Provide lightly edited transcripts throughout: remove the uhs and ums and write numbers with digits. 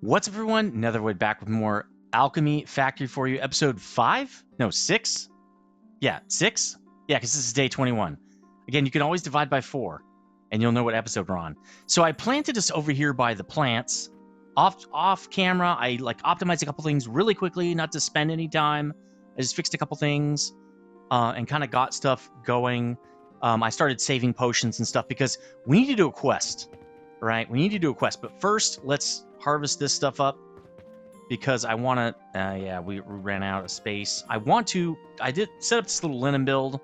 What's up, everyone? Netherwood back with more Alchemy Factory for you. Episode 5? No, 6? Yeah, 6? Yeah, because this is day 21. Again, you can always divide by 4, and you'll know what episode we're on. So I planted us over here by the plants. Off camera, I optimized a couple things really quickly, not to spend any time. I just fixed a couple things and kind of got stuff going. I started saving potions and stuff because we need to do a quest, right? We need to do a quest. But first, let's harvest this stuff up because I want to, yeah, we ran out of space. I did set up this little linen build,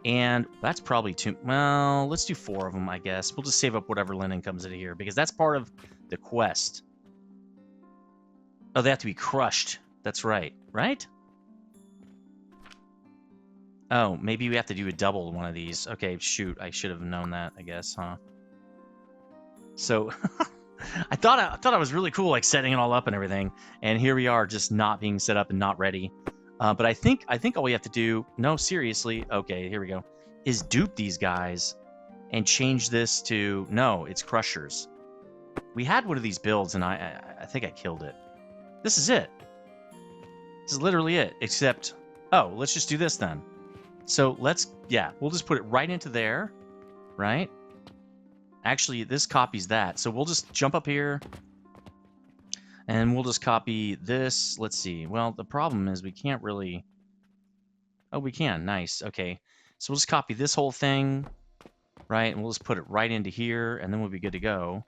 and that's probably too, well, let's do 4 of them, I guess. We'll just save up whatever linen comes into here because that's part of the quest. Oh, they have to be crushed. That's right, right? Oh, maybe we have to do a double one of these. Okay, shoot, I should have known that, I guess, huh? So I thought I was really cool, like setting it all up and everything, and here we are, just not being set up and not ready. But I think all we have to do, no, seriously, okay, here we go, is dupe these guys and change this to, no, it's crushers. We had one of these builds, and I think I killed it. This is it. This is literally it, except, oh, let's just do this then. So yeah, we'll just put it right into there, right? Actually, this copies that. So we'll just jump up here, and we'll just copy this. Let's see. Well, the problem is we can't really... Oh, we can. Nice. Okay. So we'll just copy this whole thing, right? And we'll just put it right into here, and then we'll be good to go.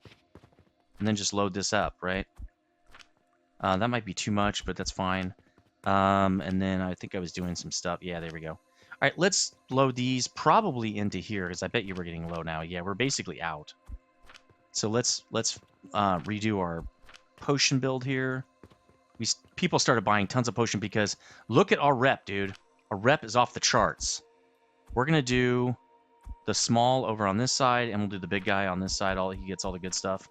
And then just load this up, right? That might be too much, but that's fine. And then I think I was doing some stuff. Yeah, there we go. All right, let's load these probably into here, because I bet you we're getting low now. Yeah, we're basically out. So let's redo our potion build here. People started buying tons of potion because look at our rep, dude. Our rep is off the charts. We're going to do the small over on this side, and we'll do the big guy on this side. He gets all the good stuff.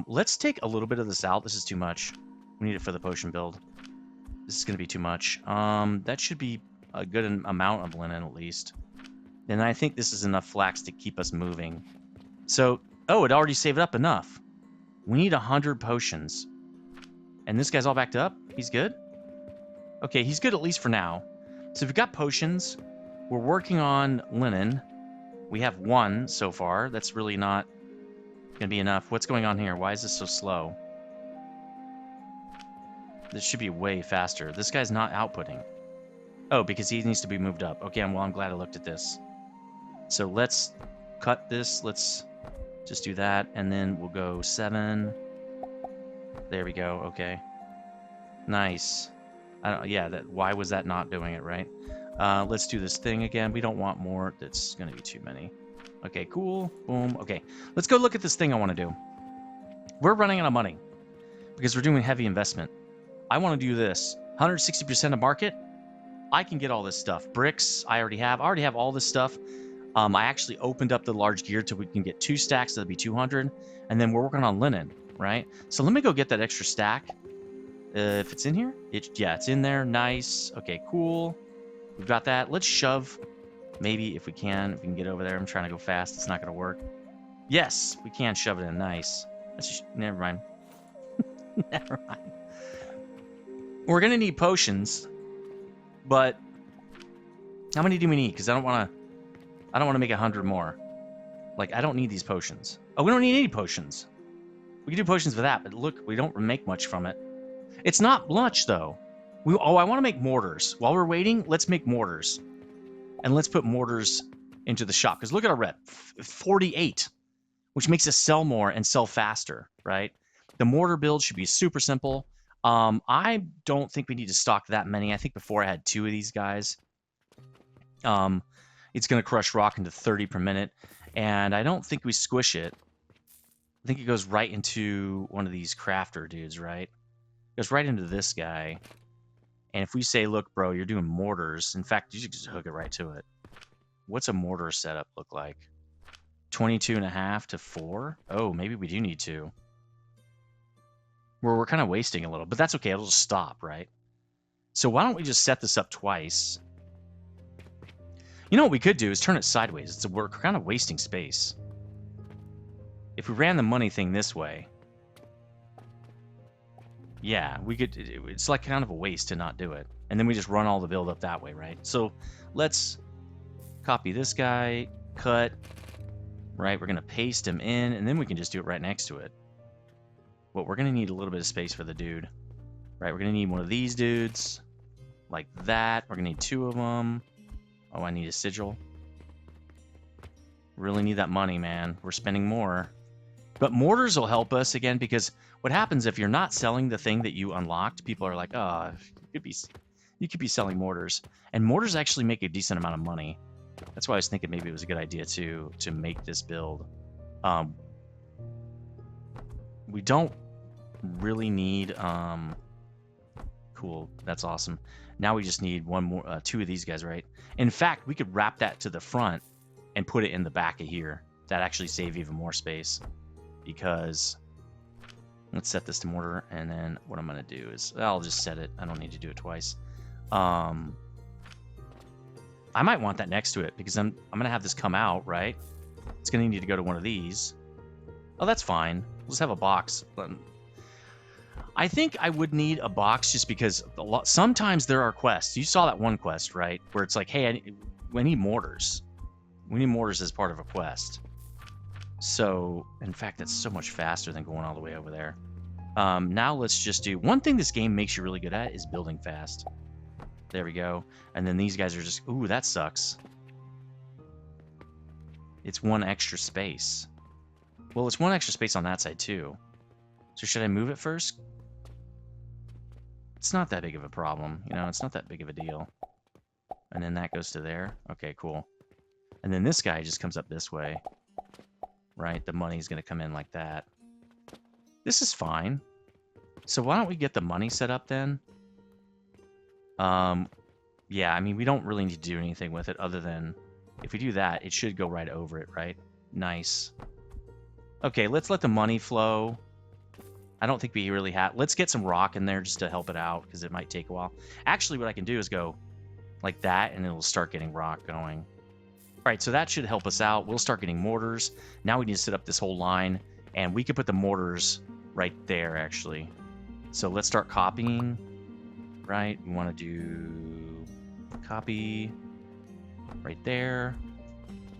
Let's take a little bit of this out. This is too much. We need it for the potion build. This is going to be too much. That should be a good amount of linen at least. And I think this is enough flax to keep us moving. So, oh, it already saved up enough. We need 100 potions. And this guy's all backed up? He's good? Okay, he's good at least for now. So we've got potions. We're working on linen. We have 1 so far. That's really not going to be enough. What's going on here? Why is this so slow? This should be way faster. This guy's not outputting. Oh, because he needs to be moved up. Okay, well, I'm glad I looked at this. So let's cut this. Let's just do that. And then we'll go 7. There we go. Okay. Nice. Yeah, why was that not doing it, right? Let's do this thing again. We don't want more. That's going to be too many. Okay, cool. Boom. Okay, let's go look at this thing I want to do. We're running out of money because we're doing heavy investment. I want to do this. 160% of market. I can get all this stuff. Bricks, I already have. I already have all this stuff. I actually opened up the large gear till we can get 2 stacks. That'll be 200. And then we're working on linen, right? So let me go get that extra stack. If it's in here? Yeah, it's in there. Nice. Okay, cool. We've got that. Let's shove. Maybe if we can get over there. I'm trying to go fast. It's not going to work. Yes, we can shove it in. Nice. Never mind. Never mind. We're going to need potions. But how many do we need? Because I don't want to make 100 more. Like, I don't need these potions. Oh, we don't need any potions. We can do potions for that, but look, we don't make much from it. It's not much, though. I want to make mortars. While we're waiting, let's make mortars. And let's put mortars into the shop. Because look at our rep. 48. Which makes us sell more and sell faster, right? The mortar build should be super simple. I don't think we need to stock that many. I think before I had 2 of these guys. It's going to crush rock into 30 per minute. And I don't think we squish it. I think it goes right into one of these crafter dudes, right? It goes right into this guy. And if we say, look, bro, you're doing mortars. In fact, you should just hook it right to it. What's a mortar setup look like? 22.5 to 4? Oh, maybe we do need 2. We're kind of wasting a little, but that's okay. It'll just stop, right? So why don't we just set this up twice? You know what we could do is turn it sideways. We're kind of wasting space. If we ran the money thing this way, Yeah, we could. It's like kind of a waste to not do it. And then we just run all the build up that way, right? So let's copy this guy, cut, right? We're going to paste him in, and then we can just do it right next to it. But we're going to need a little bit of space for the dude, right? We're going to need one of these dudes like that. We're going to need 2 of them. Oh, I need a sigil. Really need that money, man. We're spending more. But mortars will help us again, because what happens if you're not selling the thing that you unlocked, people are like, oh, you could be selling mortars. And mortars actually make a decent amount of money. That's why I was thinking maybe it was a good idea to make this build. We don't really need cool, that's awesome. Now we just need 2 of these guys, right? In fact, we could wrap that to the front and put it in the back of here. That actually save even more space, because let's set this to mortar, and then what I'm going to do is I'll just set it. I don't need to do it twice. I might want that next to it, because I'm going to have this come out, right? It's going to need to go to one of these. Oh, that's fine. We'll just have a box. I think I would need a box just because sometimes there are quests. You saw that one quest, right? Where it's like, hey, we need mortars. We need mortars as part of a quest. So, in fact, that's so much faster than going all the way over there. Now let's just do... One thing this game makes you really good at is building fast. There we go. And then these guys are just... Ooh, that sucks. It's 1 extra space. Well, it's 1 extra space on that side, too. So should I move it first? It's not that big of a problem. You know, it's not that big of a deal. And then that goes to there. Okay, cool. And then this guy just comes up this way. Right? The money's going to come in like that. This is fine. So why don't we get the money set up then? Yeah, I mean, we don't really need to do anything with it other than if we do that, it should go right over it, right? Nice. Okay, let's let the money flow. I don't think we really have... Let's get some rock in there just to help it out, because it might take a while. Actually, what I can do is go like that, and it'll start getting rock going. All right, so that should help us out. We'll start getting mortars. Now we need to set up this whole line, and we could put the mortars right there, actually. So let's start copying, right? We want to do copy right there,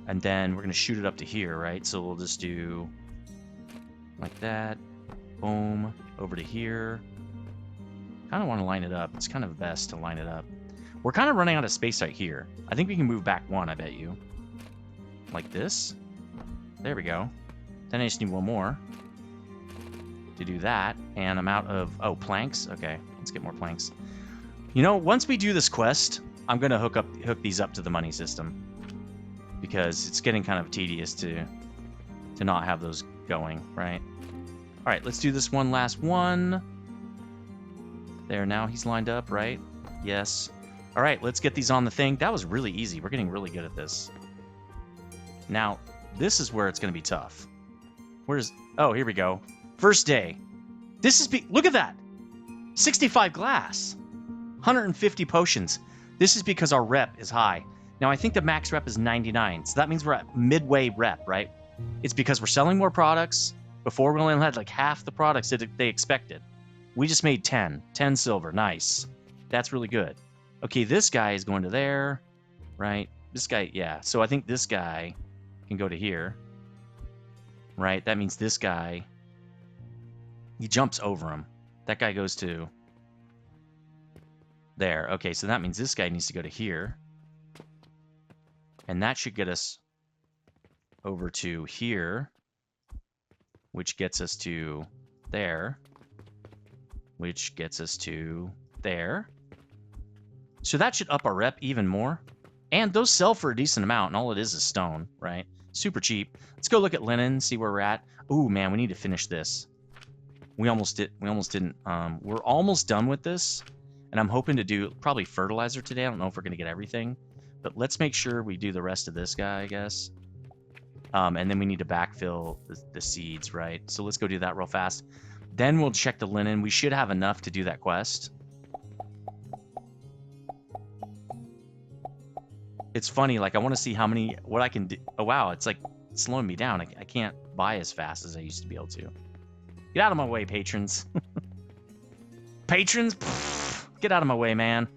and then we're going to shoot it up to here, right? So we'll just do like that. Boom, over to here. Kind of want to line it up. It's kind of best to line it up. We're kind of running out of space right here. I think we can move back 1, I bet you. Like this. There we go. Then I just need 1 more to do that. And I'm out of... Oh, planks? Okay, let's get more planks. You know, once we do this quest, I'm going to hook these up to the money system, because it's getting kind of tedious to not have those going, right? All right, let's do this one last one. There, now he's lined up, right? Yes. All right, let's get these on the thing. That was really easy. We're getting really good at this. Now, this is where it's going to be tough. Where's... Oh, here we go. First day. This is... Look at that! 65 glass. 150 potions. This is because our rep is high. Now, I think the max rep is 99, so that means we're at midway rep, right? It's because we're selling more products. Before, we only had like half the products that they expected. We just made 10 silver. Nice. That's really good. Okay, this guy is going to there, right? This guy, yeah. So I think this guy can go to here, right? That means this guy, he jumps over him. That guy goes to there. Okay, so that means this guy needs to go to here. And that should get us over to here, which gets us to there, which gets us to there. So that should up our rep even more. And those sell for a decent amount, and all it is stone, right? Super cheap. Let's go look at linen, see where we're at. Ooh, man, we need to finish this. We almost didn't. We're almost done with this, and I'm hoping to do probably fertilizer today. I don't know if we're going to get everything, but let's make sure we do the rest of this guy, I guess. And then we need to backfill the seeds, right? So let's go do that real fast. Then we'll check the linen. We should have enough to do that quest. It's funny, like I want to see what I can do. Oh, wow, it's like slowing me down. I can't buy as fast as I used to be able to. Get out of my way, patrons. Patrons, pff, get out of my way, man.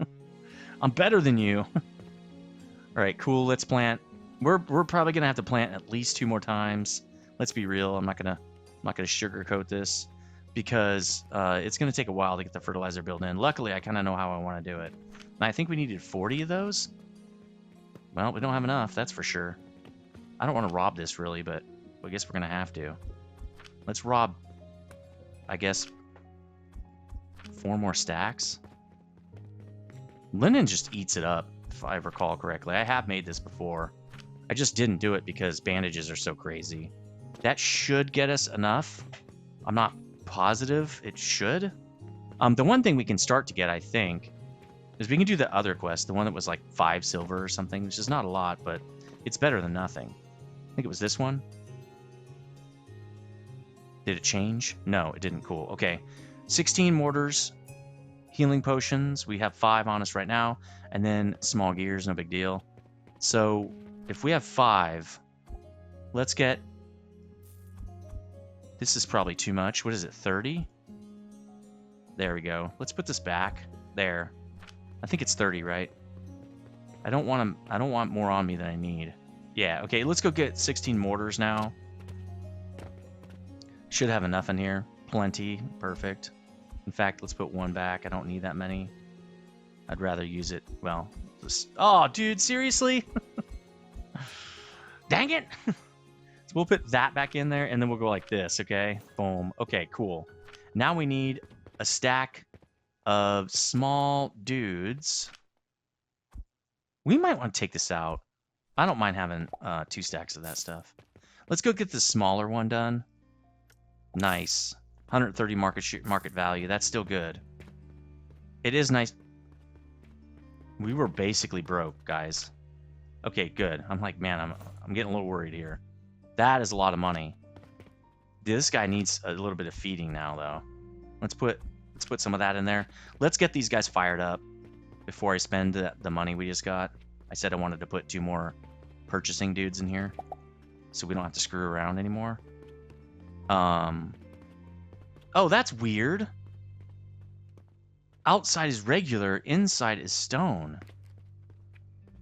I'm better than you. All right, cool. Let's plant. We're probably gonna have to plant at least 2 more times. Let's be real. I'm not gonna sugarcoat this because it's gonna take a while to get the fertilizer built in. Luckily, I kind of know how I want to do it. And I think we needed 40 of those. Well, we don't have enough. That's for sure. I don't want to rob this really, but I guess we're gonna have to. Let's rob, I guess, 4 more stacks. Linen just eats it up, if I recall correctly. I have made this before. I just didn't do it because bandages are so crazy. That should get us enough. I'm not positive it should. The one thing we can start to get, I think, is we can do the other quest, the one that was like 5 silver or something, which is not a lot, but it's better than nothing. I think it was this one. Did it change? No, it didn't. Cool. Okay. 16 mortars, healing potions. We have 5 on us right now. And then small gears, no big deal. So if we have 5, let's get... This is probably too much. What is it, 30? There we go. Let's put this back. There. I think it's 30, right? I don't want more on me than I need. Yeah, okay, let's go get 16 mortars now. Should have enough in here. Plenty. Perfect. In fact, let's put 1 back. I don't need that many. I'd rather use it, well, just... Oh, dude, seriously? Dang it! So we'll put that back in there, and then we'll go like this, okay? Boom. Okay, cool. Now we need a stack of small dudes. We might want to take this out. I don't mind having 2 stacks of that stuff. Let's go get the smaller one done. Nice. 130 market value. That's still good. It is nice. We were basically broke, guys. Okay, good. I'm like, man, I'm getting a little worried here. That is a lot of money. This guy needs a little bit of feeding now, though. Let's put some of that in there. Let's get these guys fired up before I spend the money we just got. I said I wanted to put 2 more purchasing dudes in here, so we don't have to screw around anymore. Oh, that's weird. Outside is regular, inside is stone.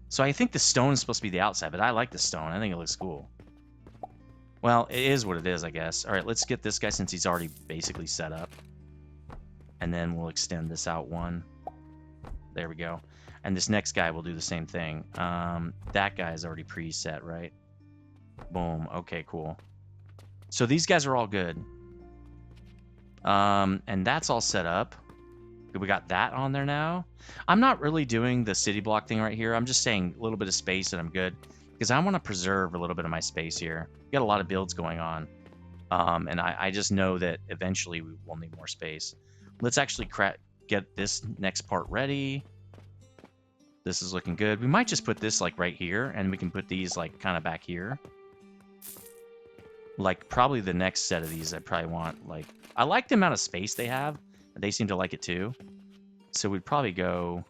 So I think the stone is supposed to be the outside, but I like the stone. I think it looks cool. Well, it is what it is, I guess. All right, let's get this guy since he's already basically set up. And then we'll extend this out 1. There we go. And this next guy will do the same thing. That guy is already preset, right? Boom. Okay, cool. So these guys are all good. And that's all set up. We got that on there now. I'm not really doing the city block thing right here. I'm just saying a little bit of space and I'm good. Because I want to preserve a little bit of my space here. We got a lot of builds going on. And I just know that eventually we will need more space. Let's actually get this next part ready. This is looking good. We might just put this like right here. And we can put these like kind of back here. Like probably the next set of these I probably want. Like, I like the amount of space they have. They seem to like it too. So we'd probably go,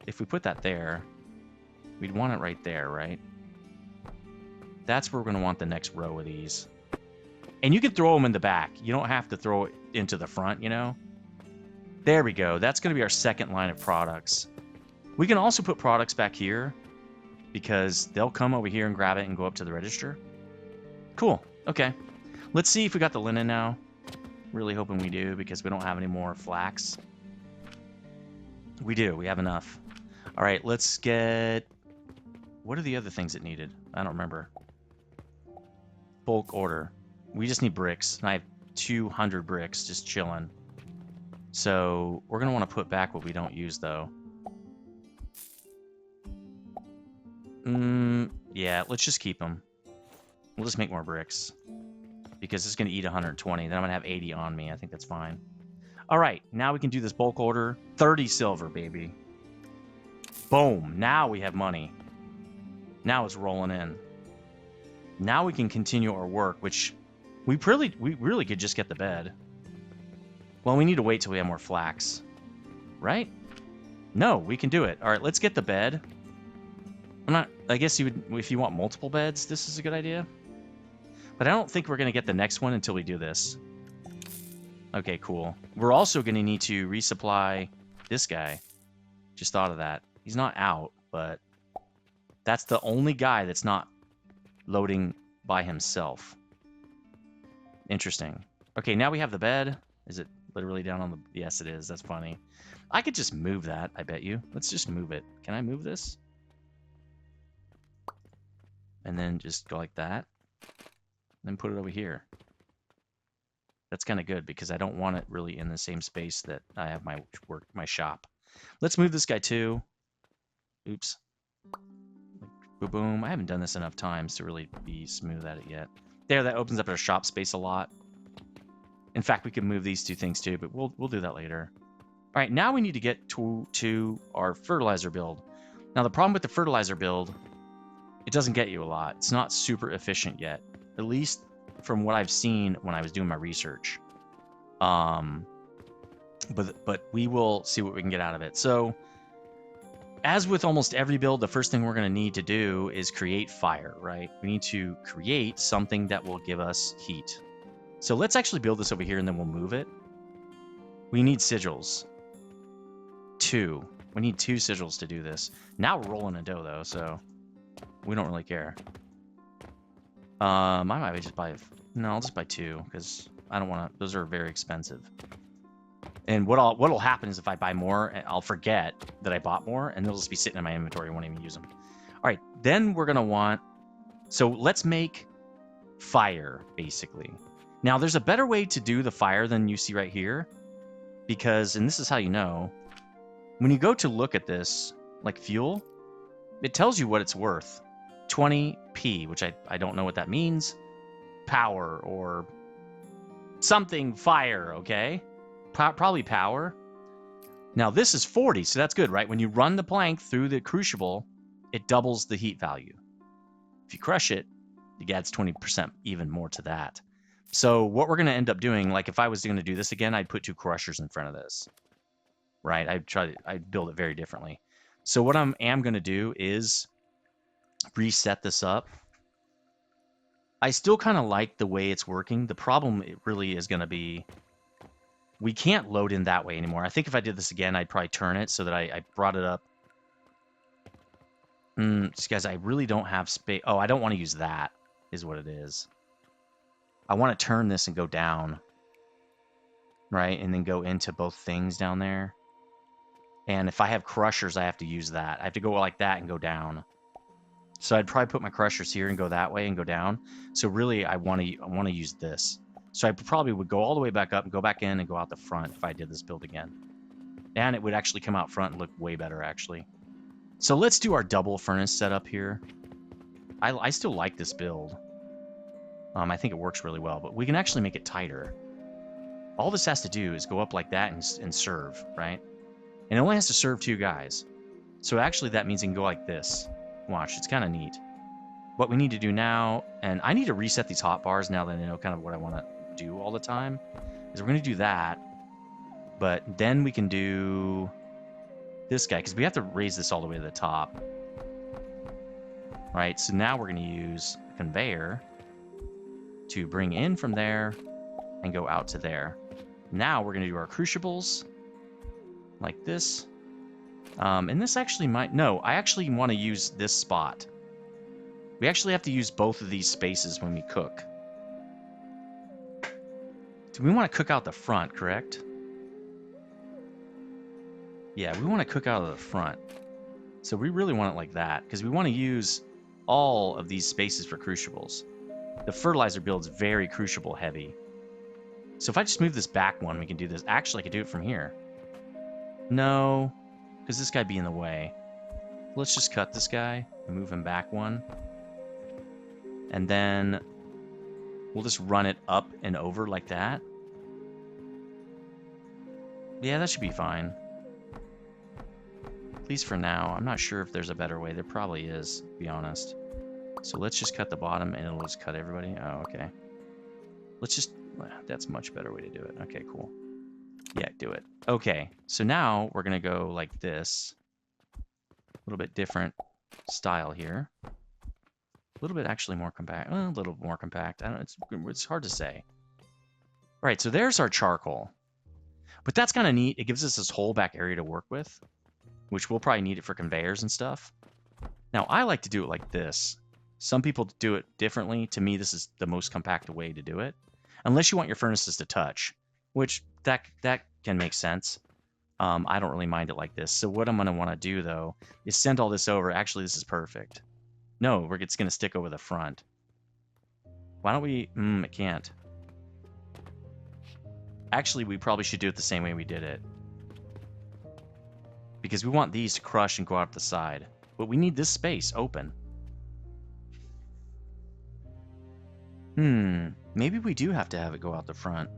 if we put that there, we'd want it right there, right? That's where we're going to want the next row of these. And you can throw them in the back. You don't have to throw it into the front, you know? There we go. That's going to be our second line of products. We can also put products back here because they'll come over here and grab it and go up to the register. Cool. Okay. Let's see if we got the linen now. Really hoping we do because we don't have any more flax. We do. We have enough. All right, let's get... What are the other things it needed? I don't remember. Bulk order. We just need bricks. And I have 200 bricks just chilling. So we're going to want to put back what we don't use, though. Yeah, let's just keep them. We'll just make more bricks. Because it's going to eat 120. Then I'm going to have 80 on me. I think that's fine. All right, now we can do this bulk order. 30 silver, baby. Boom. Now we have money. Now it's rolling in. Now we can continue our work, which we really could just get the bed. Well, we need to wait till we have more flax. Right? No, we can do it. All right, let's get the bed. I guess you would, if you want multiple beds, this is a good idea. But I don't think we're going to get the next one until we do this. Okay, cool. We're also going to need to resupply this guy. Just thought of that. He's not out, but that's the only guy that's not loading by himself. Interesting. Okay, now we have the bed. Is it literally down on the... Yes, it is. That's funny. I could just move that, I bet you. Let's just move it. Can I move this? And then just go like that. Then put it over here. That's kind of good because I don't want it really in the same space that I have my work, my shop. Let's move this guy too. Oops. Boom, boom. I haven't done this enough times to really be smooth at it yet. There, that opens up our shop space a lot. In fact, we could move these two things too, but we'll do that later. All right, now we need to get to our fertilizer build. Now, the problem with the fertilizer build, it doesn't get you a lot. It's not super efficient yet, at least from what I've seen when I was doing my research. But we will see what we can get out of it. So, as with almost every build, the first thing we're going to need to do is create fire, right? We need to create something that will give us heat. So let's actually build this over here and then we'll move it. We need sigils. 2. We need 2 sigils to do this. Now we're rolling a dough though, so we don't really care. I might just buy... No, I'll just buy 2 because I don't want to... Those are very expensive. And what'll happen is if I buy more, I'll forget that I bought more, and they'll just be sitting in my inventory. I won't even use them. All right, then we're gonna want. So let's make fire basically. Now there's a better way to do the fire than you see right here, because and this is how you know. When you go to look at this, like fuel, it tells you what it's worth. 20p, which I don't know what that means. Power or something fire, okay? Probably power. Now this is 40, so that's good, right? When you run the plank through the crucible, it doubles the heat value. If you crush it, it adds 20% even more to that. So what we're going to end up doing, like if I was going to do this again, I'd put 2 crushers in front of this, right? I'd build it very differently. So what I am going to do is reset this up. I still kind of like the way it's working. The problem it really is going to be we can't load in that way anymore. I think if I did this again, I'd probably turn it so that I brought it up. Guys, I really don't have space. Oh, I don't want to use that, is what it is. I want to turn this and go down, right? And then go into both things down there. And if I have crushers, I have to use that. I have to go like that and go down. So I'd probably put my crushers here and go that way and go down. So really, I want to use this. So I probably would go all the way back up and go back in and go out the front if I did this build again. And it would actually come out front and look way better, actually. So let's do our double furnace setup here. I still like this build. I think it works really well, but we can actually make it tighter. All this has to do is go up like that and serve, right? And it only has to serve 2 guys. So actually that means it can go like this. Watch, it's kind of neat. What we need to do now, and I need to reset these hot bars now that I know kind of what I want to do all the time, is we're going to do that. But then we can do this guy, because we have to raise this all the way to the top. Right, so now we're going to use a conveyor to bring in from there and go out to there. Now we're going to do our crucibles like this. And this actually might... No, I actually want to use this spot. We actually have to use both of these spaces when we cook. Do we want to cook out the front, correct? Yeah, we want to cook out of the front. So we really want it like that, because we want to use all of these spaces for crucibles. The fertilizer build's very crucible heavy. So if I just move this back one, we can do this. Actually, I could do it from here. No, because this guy'd be in the way. Let's just cut this guy and move him back one. And then we'll just run it up and over like that. Yeah, that should be fine. At least for now. I'm not sure if there's a better way. There probably is, to be honest. So let's just cut the bottom and it'll just cut everybody. Oh, okay. Let's just... That's a much better way to do it. Okay, cool. Yeah, do it. Okay, so now we're going to go like this. A little bit different style here. A little bit actually more compact. Well, a little more compact. I don't know. It's hard to say. All right, so there's our charcoal. But that's kind of neat. It gives us this whole back area to work with, which we'll probably need it for conveyors and stuff. Now, I like to do it like this. Some people do it differently. To me, this is the most compact way to do it. Unless you want your furnaces to touch, which that can make sense. I don't really mind it like this. So what I'm going to want to do, though, is send all this over. Actually, this is perfect. No, it's going to stick over the front. Why don't we... it can't. Actually, we probably should do it the same way we did it. Because we want these to crush and go out the side. But we need this space open. Maybe we do have to have it go out the front.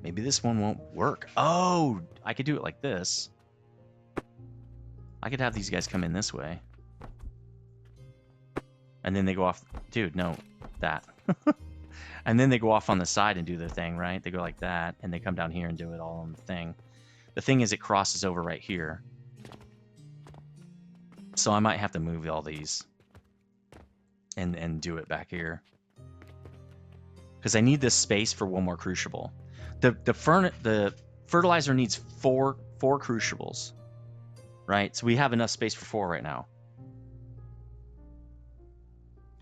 Maybe this one won't work. Oh, I could do it like this. I could have these guys come in this way. And then they go off... Dude, no. That. And then they go off on the side and do their thing, right? They go like that, and they come down here and do it all on the thing. The thing is, it crosses over right here. So I might have to move all these. And do it back here. Because I need this space for one more crucible. The fertilizer needs four crucibles. Right? So we have enough space for 4 right now.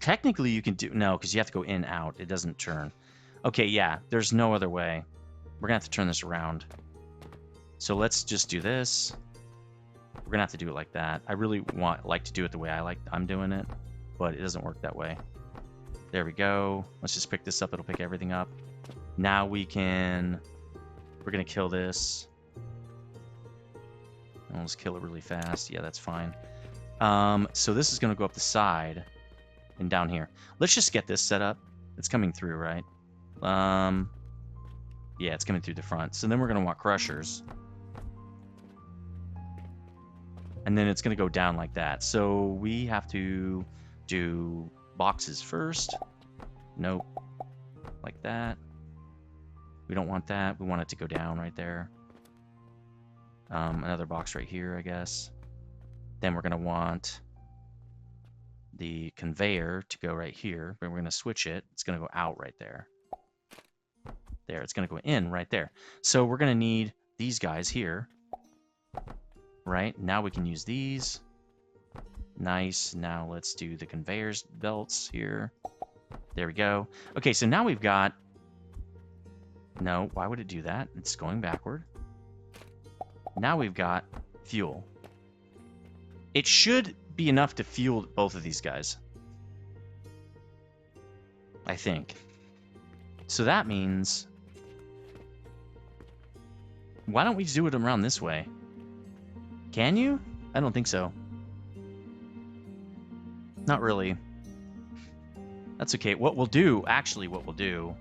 Technically, you can do... No, because you have to go in, out. It doesn't turn. Okay, yeah. There's no other way. We're going to have to turn this around. So let's just do this. We're going to have to do it like that. I really like to do it the way I'm doing it. But it doesn't work that way. There we go. Let's just pick this up. It'll pick everything up. Now we can... We're going to kill this. And we'll just kill it really fast. Yeah, that's fine. So this is going to go up the side and down here. Let's just get this set up. It's coming through, right? Yeah, it's coming through the front. So then we're going to want crushers. And then it's going to go down like that. So we have to do boxes first. Nope. Like that. We don't want that. We want it to go down right there. Another box right here, I guess. Then we're going to want the conveyor to go right here. But we're going to switch it. It's going to go out right there. There. It's going to go in right there. So we're going to need these guys here. Right? Now we can use these. Nice. Now let's do the conveyors belts here. There we go. Okay, so now we've got... No, why would it do that? It's going backward. Now we've got fuel. It should be enough to fuel both of these guys. I think. So that means... Why don't we do it around this way? Can you? I don't think so. Not really. That's okay. What we'll do, actually what we'll do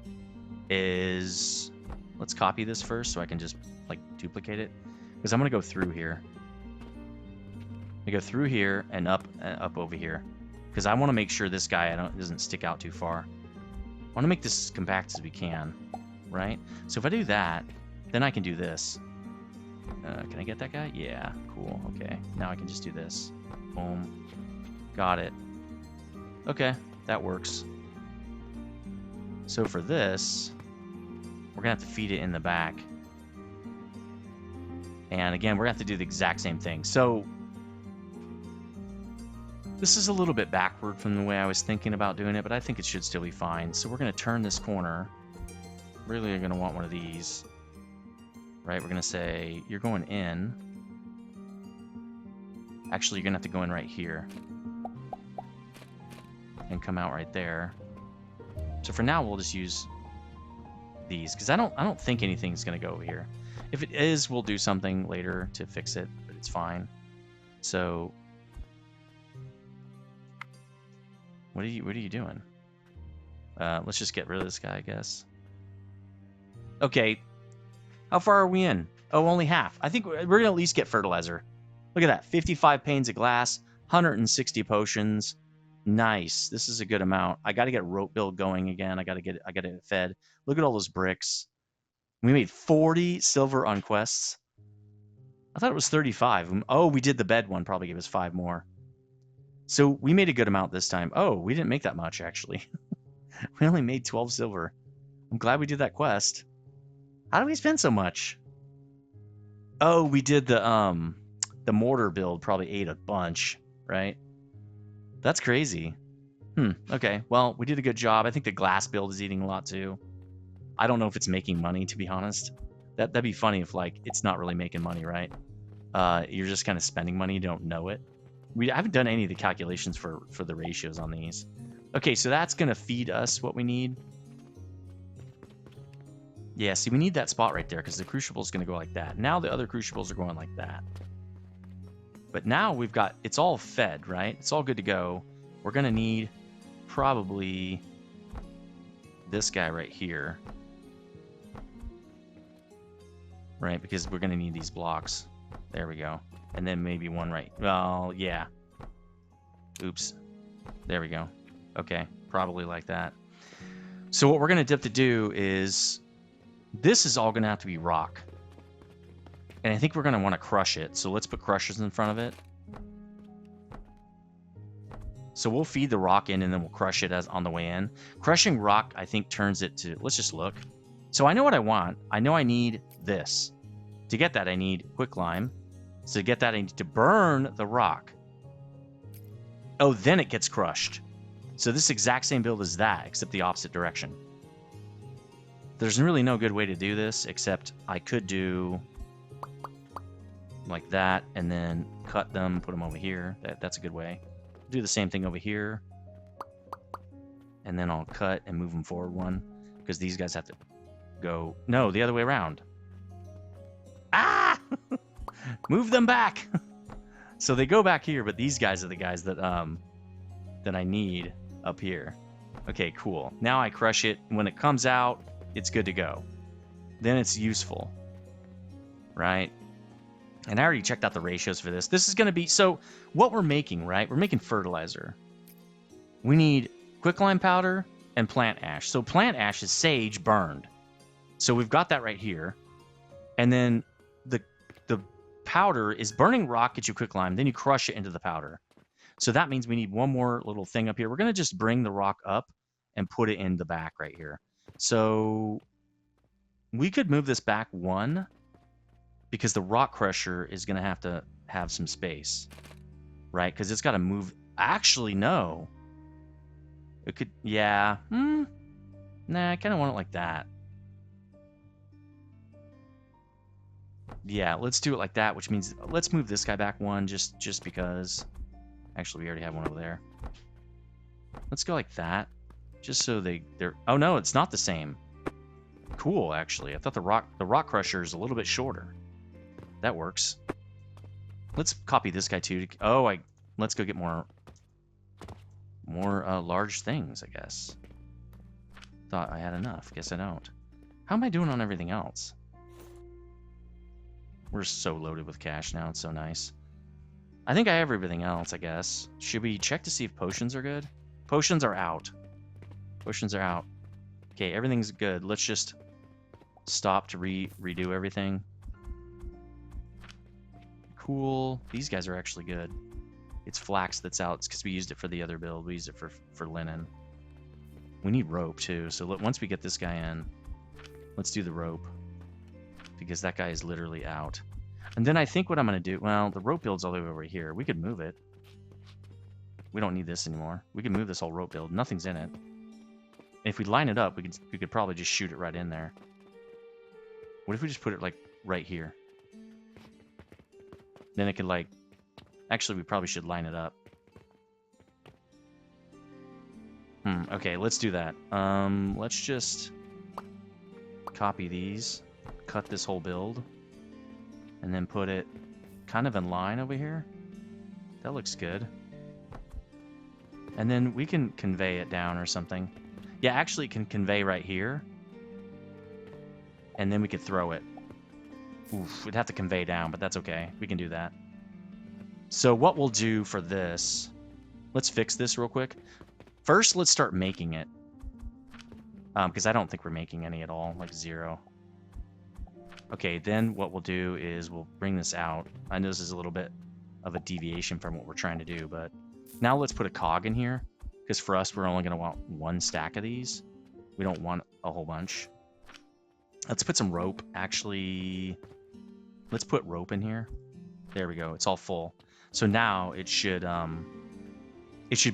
is... Let's copy this first so I can just, like, duplicate it. Because I'm going to go through here. I go through here and up over here. Because I want to make sure this guy doesn't stick out too far. I want to make this as compact as we can. Right? So if I do that, then I can do this. Can I get that guy? Yeah, cool. Okay, now I can just do this. Boom. Got it. Okay, that works. So for this, we're going to have to feed it in the back. And again, we're going to have to do the exact same thing. So this is a little bit backward from the way I was thinking about doing it, but I think it should still be fine. So we're going to turn this corner. Really, you're going to want one of these. Right, we're going to say, you're going in. Actually, you're going to have to go in right here. And come out right there. So for now, we'll just use these. Because I don't think anything's going to go over here. If it is, we'll do something later to fix it. But it's fine. So... What are you doing? Let's just get rid of this guy, I guess. Okay. How far are we in? Oh, only half. I think we're going to at least get fertilizer. Look at that. 55 panes of glass, 160 potions. Nice. This is a good amount. I got to get rope build going again. I got to get it fed. Look at all those bricks. We made 40 silver on quests. I thought it was 35. Oh, we did the bed one. Probably gave us 5 more. So we made a good amount this time. Oh, we didn't make that much, actually. We only made 12 silver. I'm glad we did that quest. How do we spend so much? Oh, we did the mortar build probably ate a bunch, right? That's crazy. Okay. Well, we did a good job. I think the glass build is eating a lot too. I don't know if it's making money, to be honest. That'd be funny if like it's not really making money, right? You're just kind of spending money, you don't know it. I haven't done any of the calculations for the ratios on these. Okay, so that's gonna feed us what we need. Yeah, see, we need that spot right there because the crucible is gonna go like that. Now the other crucibles are going like that. But now we've got, it's all fed, right? It's all good to go. We're gonna need probably this guy right here. Right, because we're gonna need these blocks. There we go. And then maybe one right. Well, yeah. Oops. There we go. Okay, probably like that. So what we're gonna have to do is, this is all gonna have to be rock. And I think we're gonna want to crush it. So let's put crushers in front of it. So we'll feed the rock in and then we'll crush it as on the way in. Crushing rock, I think, turns it to, let's just look. So I know what I want. I know I need this. To get that, I need quicklime. So to get that, I need to burn the rock. Oh, then it gets crushed. So this exact same build as that, except the opposite direction. There's really no good way to do this, except I could do like that, and then cut them, put them over here. That's a good way. Do the same thing over here. And then I'll cut and move them forward one, because these guys have to go... No, the other way around. Ah! Move them back! So they go back here, but these guys are the guys that that I need up here. Okay, cool. Now I crush it. When it comes out, it's good to go. Then it's useful. Right? And I already checked out the ratios for this. This is going to be... So, what we're making, right? We're making fertilizer. We need quicklime powder and plant ash. So, plant ash is sage burned. So, we've got that right here. And then the powder is burning rock, gets you quicklime. Then you crush it into the powder. So, that means we need one more little thing up here. We're going to just bring the rock up and put it in the back right here. So, we could move this back one, because the rock crusher is going to have some space, right? Because it's got to move. Actually, no. It could, yeah. Nah, I kind of want it like that. Yeah, let's do it like that, which means let's move this guy back one just because. Actually, we already have one over there. Let's go like that, just so they're... Oh, no, it's not the same. Cool, actually. I thought the rock crusher is a little bit shorter. That works. Let's copy this guy too. Oh, let's go get more large things, I guess. Thought I had enough. Guess I don't. How am I doing on everything else? We're so loaded with cash now. It's so nice. I think I have everything else, I guess. Should we check to see if potions are good? Potions are out. Potions are out. Okay, everything's good. Let's just stop to redo everything. Cool. These guys are actually good. It's flax that's out. It's because we used it for the other build. We used it for linen. We need rope too. So once we get this guy in, let's do the rope, because that guy is literally out. And then I think what I'm going to do... Well, the rope build's all the way over here. We could move it. We don't need this anymore. We can move this whole rope build. Nothing's in it. If we line it up, we could probably just shoot it right in there. What if we just put it like right here? Then it could like... Actually, we probably should line it up. Okay, let's do that. Let's just copy these, cut this whole build, and then put it kind of in line over here. That looks good. And then we can convey it down or something. Yeah, actually it can convey right here. And then we could throw it. Oof, we'd have to convey down, but that's okay. We can do that. So what we'll do for this... Let's fix this real quick. First, let's start making it. Because I don't think we're making any at all. Like 0. Okay, then what we'll do is we'll bring this out. I know this is a little bit of a deviation from what we're trying to do, but now let's put a cog in here. Because for us, we're only going to want 1 stack of these. We don't want a whole bunch. Let's put some rope. Actually, let's put rope in here. There we go. It's all full. So now it should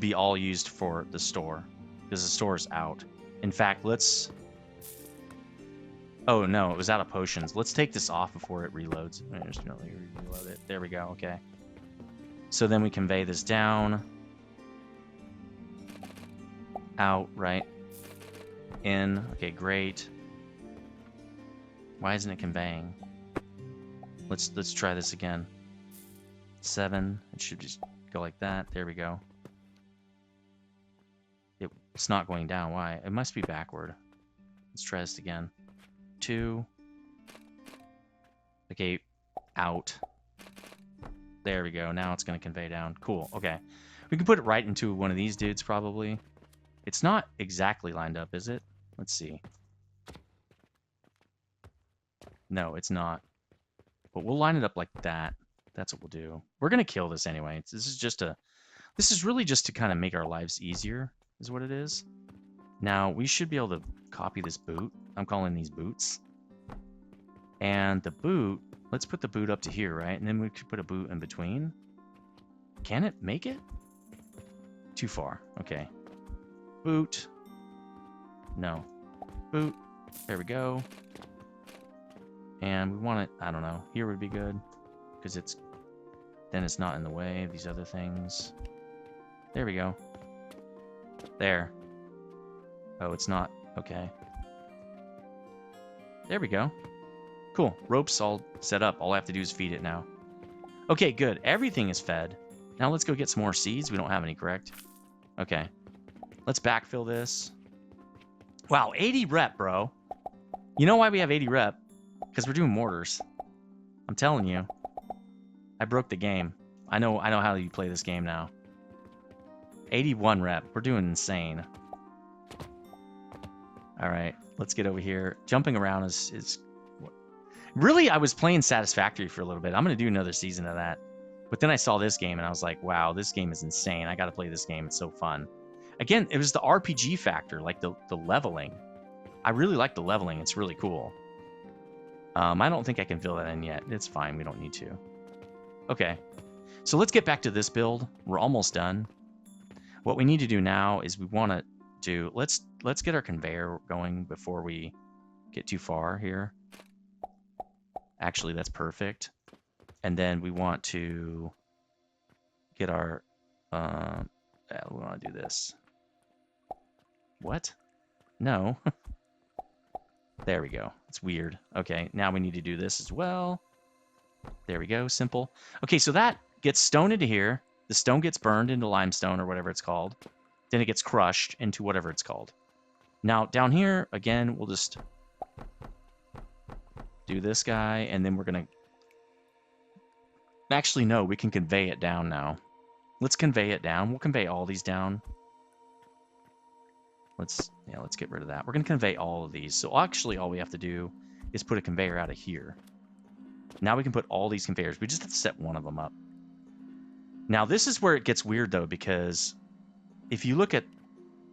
be all used for the store, because the store is out. In fact, let's... Oh, no, it was out of potions. Let's take this off before it reloads. Just reload it. There we go. Okay. So then we convey this down. Out, right? In. Okay, great. Why isn't it conveying? Let's try this again. 7. It should just go like that. There we go. It's not going down. Why? It must be backward. Let's try this again. 2. Okay, out. There we go. Now it's going to convey down. Cool. Okay. We can put it right into one of these dudes, probably. It's not exactly lined up, is it? Let's see. No, it's not. But we'll line it up like that. That's what we'll do. We're going to kill this anyway. This is really just to kind of make our lives easier, is what it is. Now, we should be able to copy this boot. I'm calling these boots. And the boot, let's put the boot up to here, right? And then we could put a boot in between. Can it make it? Too far. Okay. Boot. No. Boot. There we go. And we want it, I don't know, here would be good. Because then it's not in the way of these other things. There we go. There. Oh, it's not. Okay. There we go. Cool. Rope's all set up. All I have to do is feed it now. Okay, good. Everything is fed. Now let's go get some more seeds. We don't have any, correct? Okay. Let's backfill this. Wow, 80 rep, bro. You know why we have 80 rep? Because we're doing mortars. I'm telling you. I broke the game. I know how you play this game now. 81 rep. We're doing insane. Alright, let's get over here. Jumping around is... Really, I was playing Satisfactory for a little bit. I'm going to do another season of that. But then I saw this game and I was like, wow, this game is insane. I got to play this game. It's so fun. Again, it was the RPG factor, like the leveling. I really like the leveling. It's really cool. I don't think I can fill that in yet. It's fine. We don't need to. Okay. So let's get back to this build. We're almost done. What we need to do now is we want to do... Let's get our conveyor going before we get too far here. Actually, that's perfect. And then we want to get our... we want to do this. What? No. There we go. It's weird. Okay, now we need to do this as well. There we go. Simple. Okay, so that gets stone into here. The stone gets burned into limestone or whatever it's called. Then it gets crushed into whatever it's called. Now, down here, again, we'll just do this guy, and then we're going to... Actually, no, we can convey it down now. Let's convey it down. We'll convey all these down. Let's get rid of that. We're going to convey all of these. So actually, all we have to do is put a conveyor out of here. Now we can put all these conveyors. We just have to set one of them up. Now, this is where it gets weird, though, because if you look at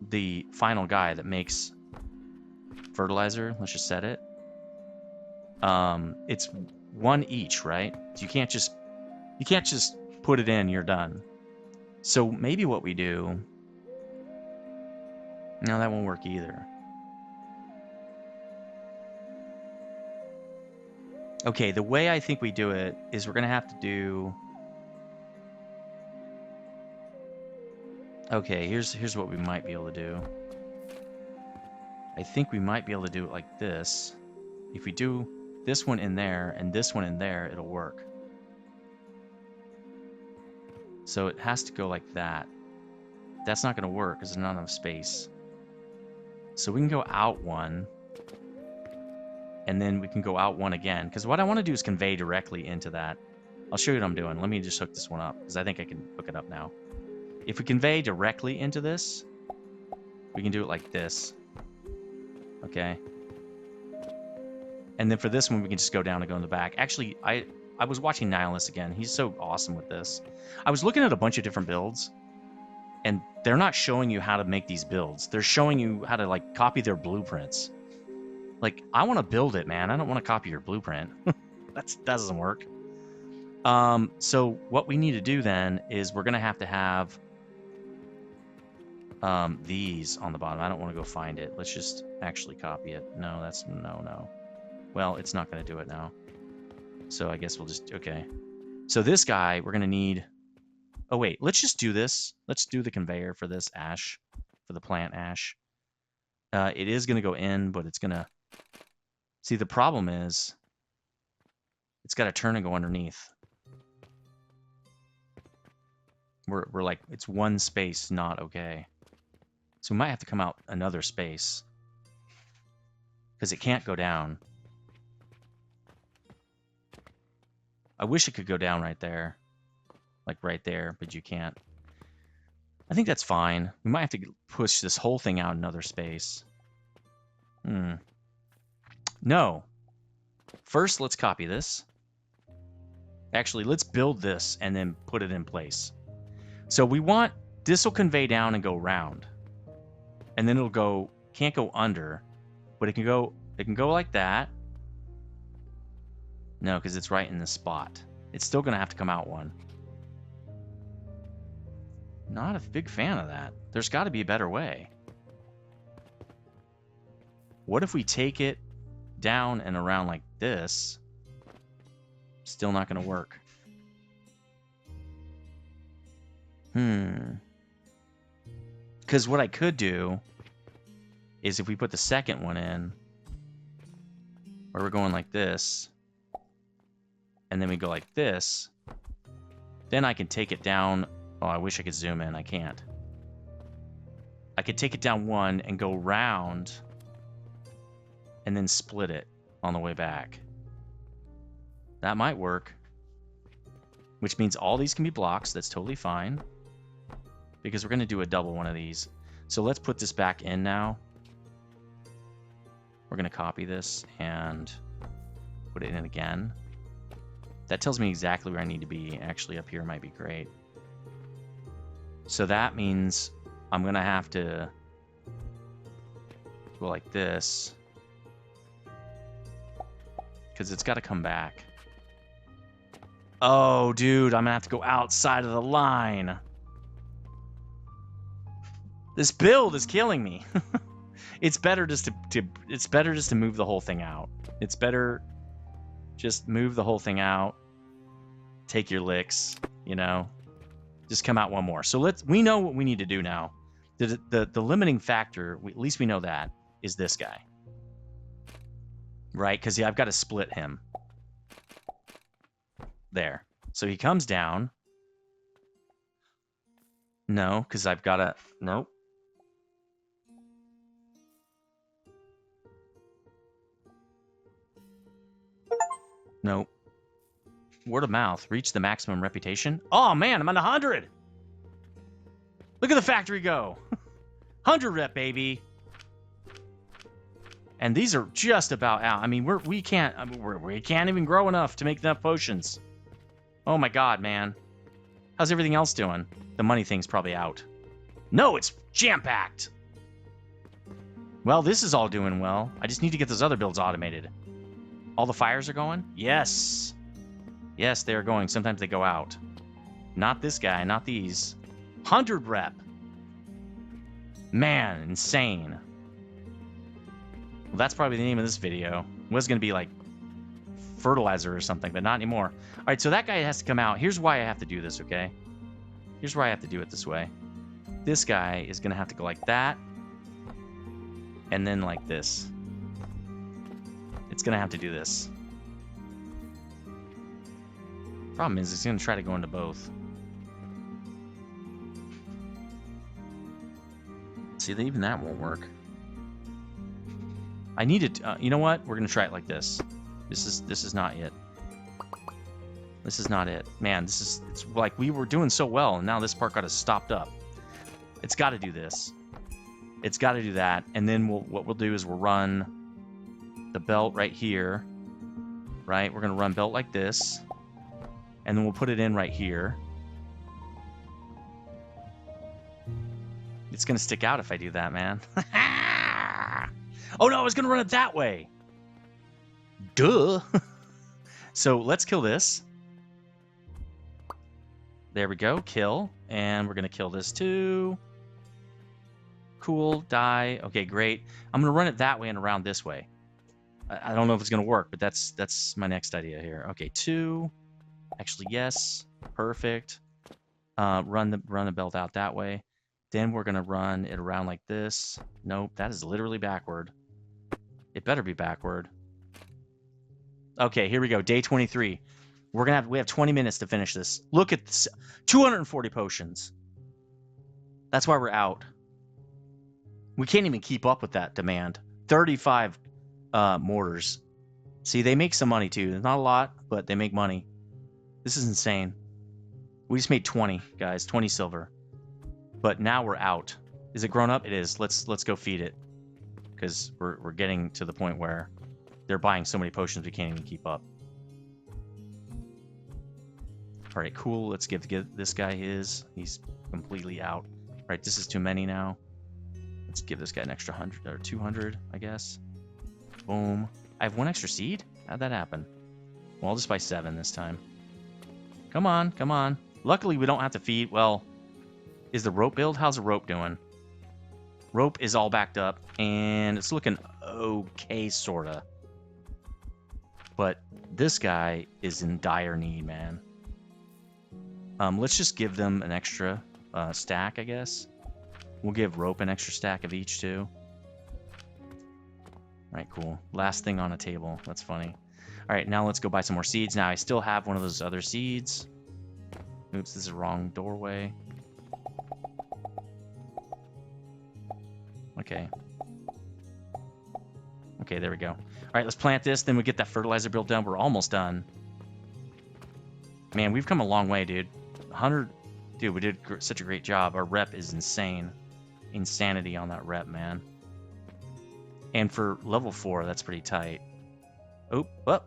the final guy that makes fertilizer, let's just set it. It's one each, right? So you can't just put it in, you're done. So maybe what we do... No, that won't work either. Okay, the way I think we do it is we're going to have to do... Okay, here's what we might be able to do. I think we might be able to do it like this. If we do this one in there and this one in there, it'll work. So it has to go like that. That's not going to work because there's not enough space. So we can go out one. And then we can go out one again. Because what I want to do is convey directly into that. I'll show you what I'm doing. Let me just hook this one up. Because I think I can hook it up now. If we convey directly into this, we can do it like this. Okay. And then for this one, we can just go down and go in the back. Actually, I was watching Nihilus again. He's so awesome with this. I was looking at a bunch of different builds. And they're not showing you how to make these builds. They're showing you how to, like, copy their blueprints. Like, I want to build it, man. I don't want to copy your blueprint. That doesn't work. So what we need to do then is we're going to have these on the bottom. I don't want to go find it. Let's just actually copy it. No, that's no. Well, it's not going to do it now. So I guess we'll just, okay. So this guy, we're going to need, oh wait, let's just do this. Let's do the conveyor for this ash, for the plant ash. It is going to go in, but it's going to, see, the problem is it's got to turn and go underneath. We're like, it's one space, not okay. So we might have to come out another space because it can't go down. I wish it could go down right there, like right there, but you can't. I think that's fine. We might have to push this whole thing out another space. No. First, let's copy this. Actually, let's build this and then put it in place. So we want, this will convey down and go round. And then it'll go, can't go under, but it can go like that. No, because it's right in the spot. It's still going to have to come out one. Not a big fan of that. There's got to be a better way. What if we take it down and around like this? Still not going to work. Because what I could do is if we put the second one in, or we're going like this, and then we go like this, then I can take it down. Oh, I wish I could zoom in. I can't. I could take it down one and go round and then split it on the way back. That might work. Which means all these can be blocks. That's totally fine. Because we're going to do a double one of these. So let's put this back in now. We're going to copy this and put it in again. That tells me exactly where I need to be. Actually, up here might be great. So that means I'm going to have to go like this. Because it's got to come back. Oh, dude, I'm going to have to go outside of the line. This build is killing me. It's better just to move the whole thing out. It's better just move the whole thing out. Take your licks, you know. Just come out one more. So we know what we need to do now. The limiting factor, at least we know that, is this guy. Right? Because I've got to split him. There. So he comes down. No, because I've got to... Nope. Nope. Word of mouth. Reach the maximum reputation. Oh, man, I'm on 100. Look at the factory go. 100 rep, baby. And these are just about out. I mean, we can't even grow enough to make enough potions. Oh, my God, man. How's everything else doing? The money thing's probably out. No, it's jam-packed. Well, this is all doing well. I just need to get those other builds automated. All the fires are going? Yes. Yes, they are going. Sometimes they go out. Not this guy, not these. 100 rep. Man, insane. Well, that's probably the name of this video. It was going to be like fertilizer or something, but not anymore. All right, so that guy has to come out. Here's why I have to do this, okay? Here's why I have to do it this way. This guy is going to have to go like that. And then like this. It's going to have to do this. Problem is, it's going to try to go into both. See, even that won't work. I need it. You know what? We're going to try it like this. This is not it. This is not it. Man, it's like we were doing so well, and now this part got us stopped up. It's got to do this. It's got to do that. And then what we'll do is we'll run the belt right here. Right? We're going to run belt like this. And then we'll put it in right here. It's going to stick out if I do that, man. Oh, no, I was going to run it that way. Duh. So let's kill this. There we go. Kill. And we're going to kill this too. Cool. Die. Okay, great. I'm going to run it that way and around this way. I don't know if it's going to work, but that's my next idea here. Okay, 2. Actually, yes. Perfect. Run the belt out that way. Then we're going to run it around like this. Nope, that is literally backward. It better be backward. Okay, here we go. Day 23. We have 20 minutes to finish this. Look at this. 240 potions. That's why we're out. We can't even keep up with that demand. 35 mortars. See, they make some money too. Not a lot, but they make money. This is insane. We just made 20, guys. 20 silver. But now we're out. Is it grown up? It is. Let's go feed it. Because we're getting to the point where they're buying so many potions we can't even keep up. All right, cool. Let's give this guy his. He's completely out. All right, this is too many now. Let's give this guy an extra 100 or 200, I guess. Boom. I have 1 extra seed? How'd that happen? Well, I'll just buy 7 this time. Come on, come on. Luckily, we don't have to feed. Well, is the rope build? How's the rope doing? Rope is all backed up, and it's looking okay, sorta. But this guy is in dire need, man. Let's just give them an extra stack, I guess. We'll give rope an extra stack of each, too. Alright, cool. Last thing on a table. That's funny. Alright, now let's go buy some more seeds. Now, I still have one of those other seeds. Oops, this is the wrong doorway. Okay. Okay, there we go. Alright, let's plant this. Then we get that fertilizer built done. We're almost done. Man, we've come a long way, dude. 100... Dude, we did such a great job. Our rep is insane. Insanity on that rep, man. And for level 4, that's pretty tight. Oh, well.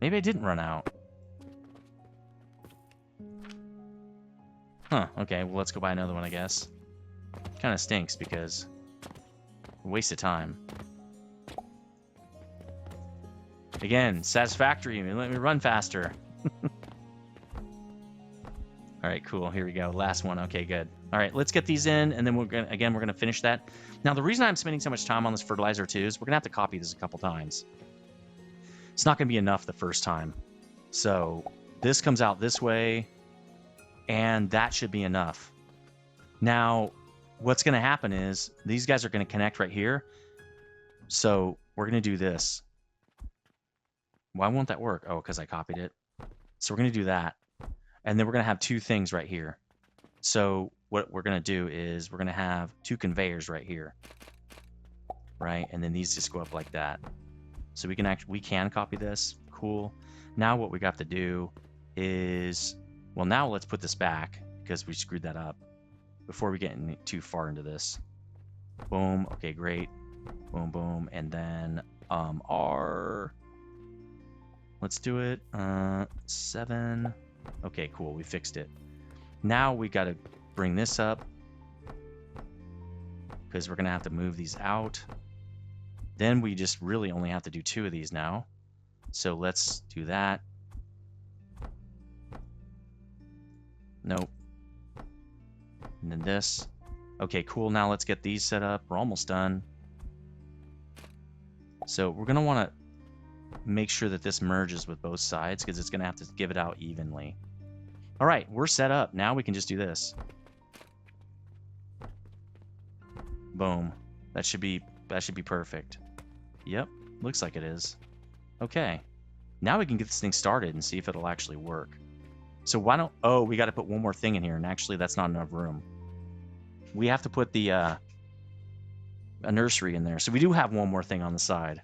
Maybe I didn't run out. Huh, okay, well, let's go buy another one, I guess. Kind of stinks because... waste of time. Again, satisfactory. Let me run faster. Alright, cool. Here we go. Last one. Okay, good. Alright, let's get these in, and then we're gonna finish that. Now, the reason I'm spending so much time on this fertilizer, too, is we're gonna have to copy this a couple times. It's not gonna be enough the first time. So, this comes out this way, and that should be enough. Now, what's gonna happen is, these guys are gonna connect right here. So, we're gonna do this. Why won't that work? Oh, because I copied it. So, we're gonna do that. And then we're going to have 2 things right here. So what we're going to do is we're going to have 2 conveyors right here. Right? And then these just go up like that. So we can copy this. Cool. Now what we got to do is, well, now let's put this back because we screwed that up before we get too far into this. Boom. Okay, great. Boom, boom. And then let's do it. 7. Okay, cool. We fixed it. Now we got to bring this up because we're going to have to move these out. Then we just really only have to do 2 of these now. So let's do that. Nope. And then this. Okay, cool. Now let's get these set up. We're almost done. So we're going to want to make sure that this merges with both sides because it's going to have to give it out evenly. All right, we're set up. Now we can just do this. Boom. That should be perfect. Yep, looks like it is. Okay. Now we can get this thing started and see if it'll actually work. So why don't... Oh, we got to put one more thing in here, and actually that's not enough room. We have to put the a nursery in there. So we do have one more thing on the side.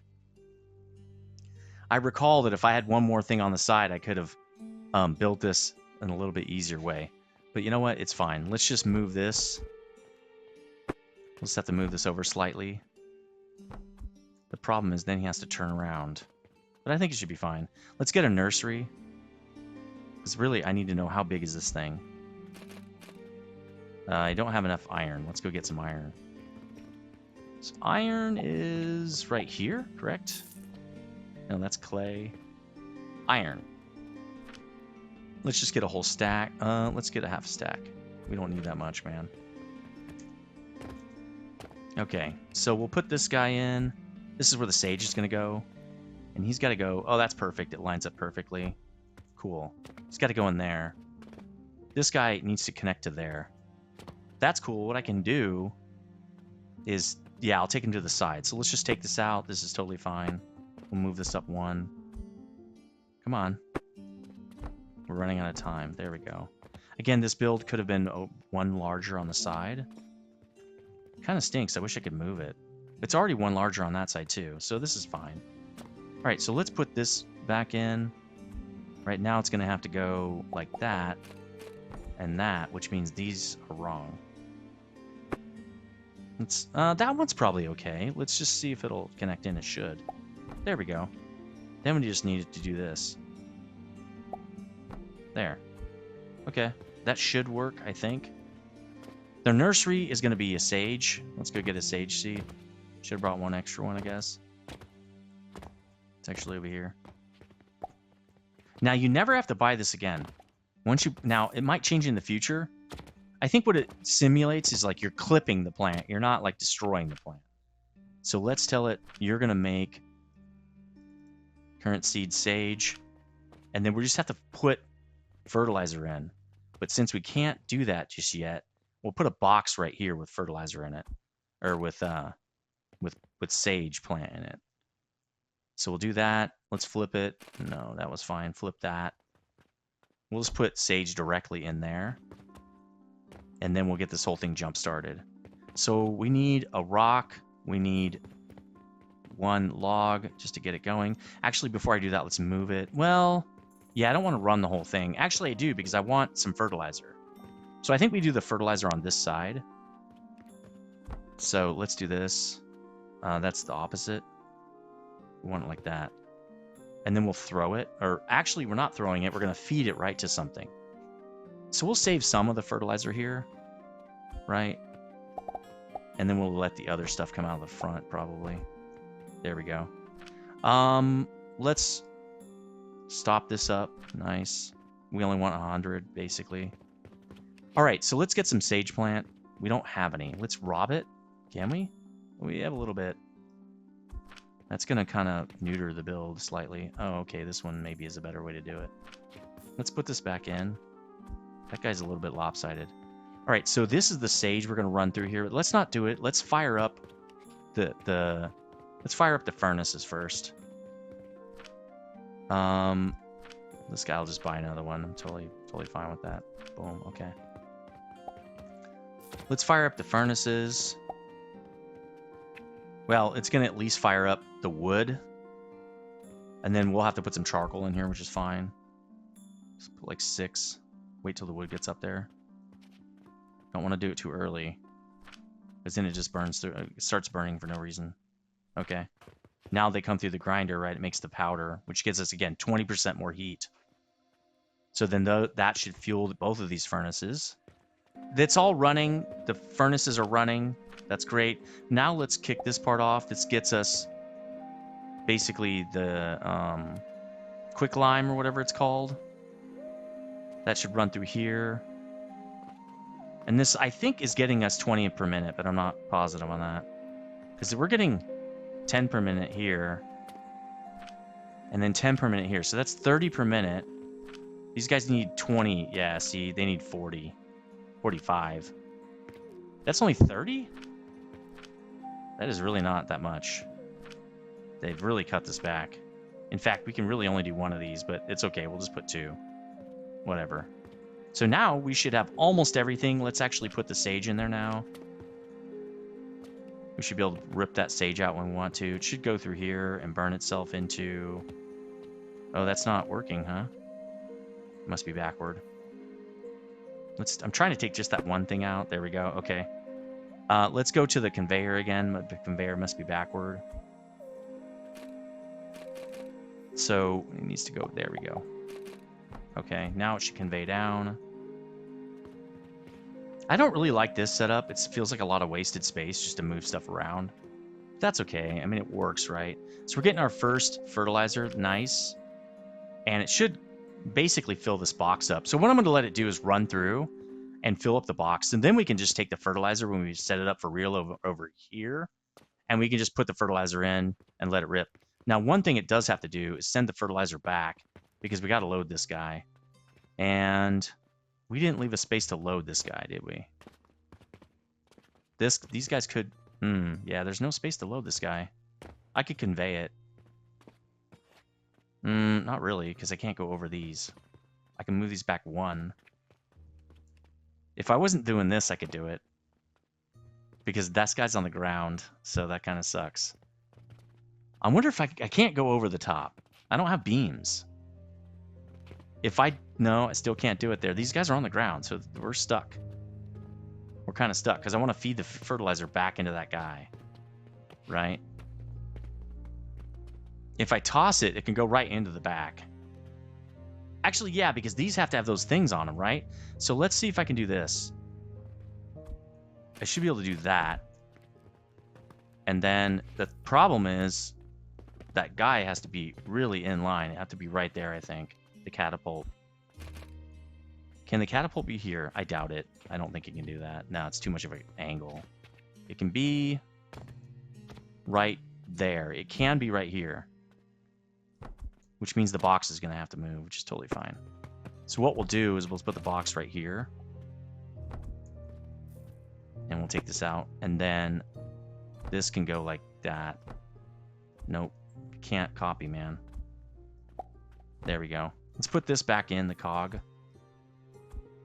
I recall that if I had one more thing on the side, I could have built this in a little bit easier way. But you know what? It's fine. Let's just move this. We'll just have to move this over slightly. The problem is then he has to turn around. But I think it should be fine. Let's get a nursery. Because really, I need to know how big is this thing. I don't have enough iron. Let's go get some iron. So iron is right here, correct? No, that's clay. Iron. Let's just get a whole stack. Let's get a half stack. We don't need that much, man. Okay, so we'll put this guy in. This is where the sage is going to go. And he's got to go... Oh, that's perfect. It lines up perfectly. Cool. He's got to go in there. This guy needs to connect to there. That's cool. What I can do is... Yeah, I'll take him to the side. So let's just take this out. This is totally fine. We'll move this up one. Come on. We're running out of time. There we go. Again, this build could have been one larger on the side. Kind of stinks. I wish I could move it. It's already one larger on that side too, so this is fine. All right, so let's put this back in. Right now it's going to have to go like that and that, which means these are wrong. That one's probably okay. Let's just see if it'll connect in. It should. There we go. Then we just needed to do this. There. Okay. That should work, I think. Their nursery is going to be a sage. Let's go get a sage seed. Should have brought one extra one, I guess. It's actually over here. Now, you never have to buy this again. Now, it might change in the future. I think what it simulates is like you're clipping the plant. You're not like destroying the plant. So let's tell it you're going to make current seed sage. And then we just have to put fertilizer in. But since we can't do that just yet, we'll put a box right here with fertilizer in it. Or with sage plant in it. So we'll do that. Let's flip it. No, that was fine. Flip that. We'll just put sage directly in there. And then we'll get this whole thing jump started. So we need a rock. We need one log just to get it going. Actually, before I do that, let's move it. Well, yeah, I don't want to run the whole thing. Actually, I do because I want some fertilizer. So I think we do the fertilizer on this side. So let's do this. That's the opposite. We want it like that. And then we'll throw it. Or actually, we're not throwing it. We're going to feed it right to something. So we'll save some of the fertilizer here, right? And then we'll let the other stuff come out of the front, probably. There we go. Let's stop this up. Nice. We only want 100, basically. All right, so let's get some sage plant. We don't have any. Let's rob it. Can we? We have a little bit. That's going to kind of neuter the build slightly. Oh, okay, this one maybe is a better way to do it. Let's put this back in. That guy's a little bit lopsided. All right, so this is the sage we're going to run through here. Let's not do it. Let's fire up let's fire up the furnaces first. This guy will just buy another one. I'm totally fine with that. Boom. Okay. Let's fire up the furnaces. Well, it's going to at least fire up the wood. And then we'll have to put some charcoal in here, which is fine. Just put like 6. Wait till the wood gets up there. Don't want to do it too early. Because then it just burns through. It starts burning for no reason. Okay. Now they come through the grinder, right? It makes the powder, which gives us, again, 20% more heat. So then that should fuel both of these furnaces. That's all running. The furnaces are running. That's great. Now let's kick this part off. This gets us basically the quicklime or whatever it's called. That should run through here. And this, I think, is getting us 20 per minute, but I'm not positive on that. Because we're getting 10 per minute here. And then 10 per minute here. So that's 30 per minute. These guys need 20. Yeah, see, they need 40. 45. That's only 30? That is really not that much. They've really cut this back. In fact, we can really only do one of these, but it's okay. We'll just put 2. Whatever. So now we should have almost everything. Let's actually put the sage in there now. We should be able to rip that sage out when we want to. It should go through here and burn itself into... Oh, that's not working, huh? It must be backward. I'm trying to take just that one thing out. There we go. Okay. Let's go to the conveyor again. The conveyor must be backward. So it needs to go. There we go. Okay. Now it should convey down. I don't really like this setup. It feels like a lot of wasted space just to move stuff around. That's okay. I mean, it works, right? So we're getting our first fertilizer. Nice. And it should basically fill this box up. So what I'm going to let it do is run through and fill up the box. And then we can just take the fertilizer when we set it up for real over here. And we can just put the fertilizer in and let it rip. Now, one thing it does have to do is send the fertilizer back because we got to load this guy. And we didn't leave a space to load this guy, did we? These guys could... yeah, there's no space to load this guy. I could convey it. Not really, because I can't go over these. I can move these back one. If I wasn't doing this, I could do it. Because that guy's on the ground, so that kind of sucks. I wonder if I can't go over the top. I don't have beams. If I... No, I still can't do it there. These guys are on the ground, so we're stuck. We're kind of stuck, because I want to feed the fertilizer back into that guy. Right? If I toss it, it can go right into the back. Actually, yeah, because these have to have those things on them, right? So let's see if I can do this. I should be able to do that. And then the problem is that guy has to be really in line. It has to be right there, I think. The catapult. Can the catapult be here? I doubt it. I don't think it can do that. No, it's too much of an angle. It can be right there. It can be right here. Which means the box is going to have to move, which is totally fine. So what we'll do is we'll put the box right here. And we'll take this out. And then this can go like that. Nope. Can't copy, man. There we go. Let's put this back in the cog.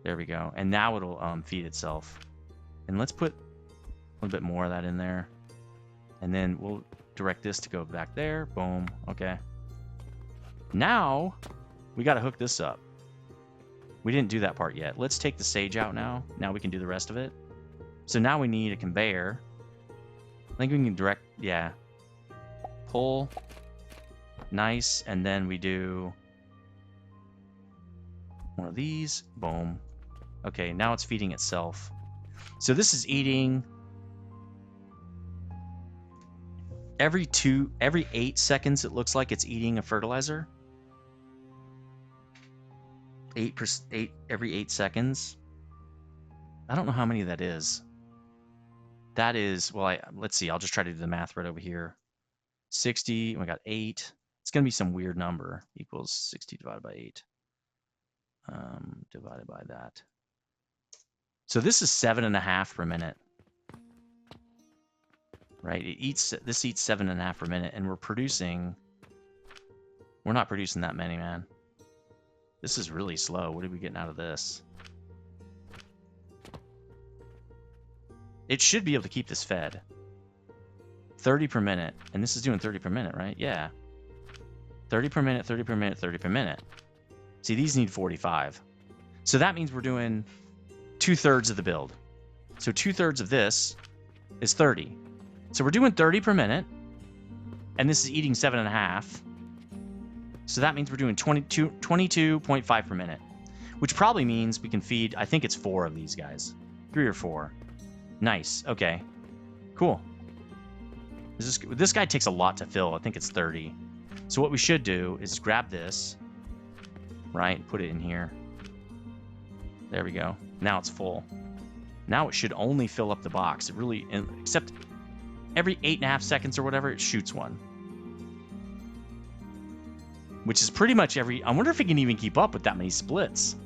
There we go. And now it'll feed itself. And let's put a little bit more of that in there. And then we'll direct this to go back there. Boom. Okay. Now, we got to hook this up. We didn't do that part yet. Let's take the sage out now. Now we can do the rest of it. So now we need a conveyor. I think we can direct, yeah. Pull. Nice. And then we do one of these. Boom. Okay, now it's feeding itself. So this is eating every 8 seconds. It looks like it's eating a fertilizer. 8 every 8 seconds. I don't know how many that is. That is, well, let's see. I'll just try to do the math right over here. 60. We got 8. It's going to be some weird number. Equals 60 divided by 8. Divided by that. So this is 7.5 per minute. Right? This eats 7.5 per minute, and we're not producing that many, man. This is really slow. What are we getting out of this? It should be able to keep this fed. 30 per minute. And this is doing 30 per minute, right? Yeah. 30 per minute, 30 per minute, 30 per minute. See, these need 45. So that means we're doing 2/3 of the build. So 2/3 of this is 30. So we're doing 30 per minute. And this is eating 7.5. So that means we're doing 22.5 per minute. Which probably means we can feed, I think it's 4 of these guys. 3 or 4. Nice. Okay. Cool. This guy takes a lot to fill. I think it's 30. So what we should do is grab this, right? Put it in here. There we go. Now it's full. Now it should only fill up the box. It really, except every 8.5 seconds or whatever, it shoots one. Which is pretty much every... I wonder if it can even keep up with that many splits.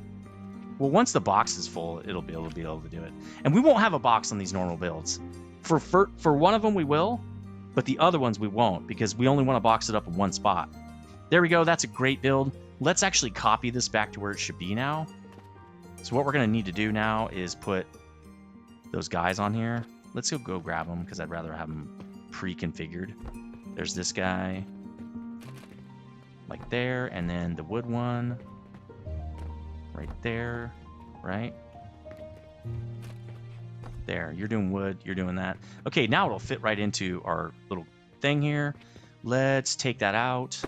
Well, once the box is full, it'll be able to do it. And we won't have a box on these normal builds. For one of them, we will. But the other ones, we won't. Because we only want to box it up in one spot. There we go. That's a great build. Let's actually copy this back to where it should be now. So what we're going to need to do now is put those guys on here. Let's go grab them, because I'd rather have them pre-configured. There's this guy. Like there, and then the wood one right there, right? There, you're doing wood, you're doing that. Okay, now it'll fit right into our little thing here. Let's take that out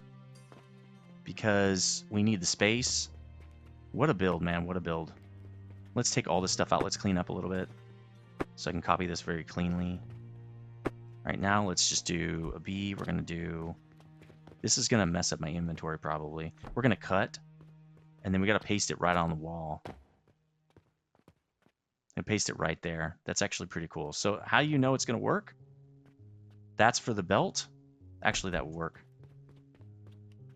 because we need the space. What a build, man, what a build. Let's take all this stuff out. Let's clean up a little bit so I can copy this very cleanly. All right, now let's just do a B. We're going to do... This is going to mess up my inventory probably. We're going to cut, and then we got to paste it right on the wall. And paste it right there. That's actually pretty cool. So how do you know it's going to work? That's for the belt. Actually, that will work.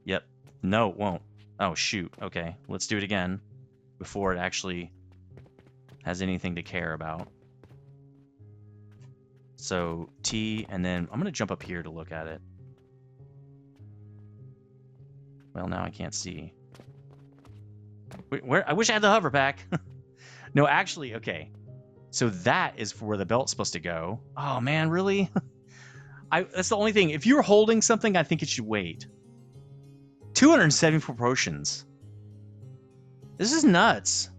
Yep. No, it won't. Oh, shoot. Okay, let's do it again before it actually has anything to care about. So T, and then I'm going to jump up here to look at it. Well, now I can't see. Wait, where? I wish I had the hover pack. No, actually, okay. So that is for where the belt's supposed to go. Oh, man, really? That's the only thing. If you're holding something, I think it should wait. 274 potions. This is nuts.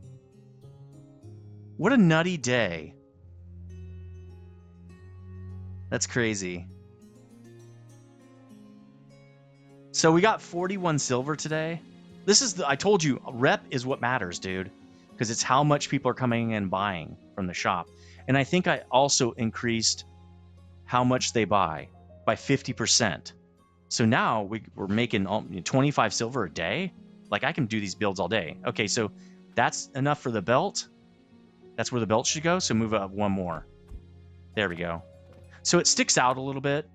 What a nutty day. That's crazy. So we got 41 silver today. This is I told you, rep is what matters, dude. Because it's how much people are coming and buying from the shop. And I think I also increased how much they buy by 50%. So now we're making 25 silver a day. Like, I can do these builds all day. Okay, so that's enough for the belt. That's where the belt should go. So move up one more. There we go. So it sticks out a little bit.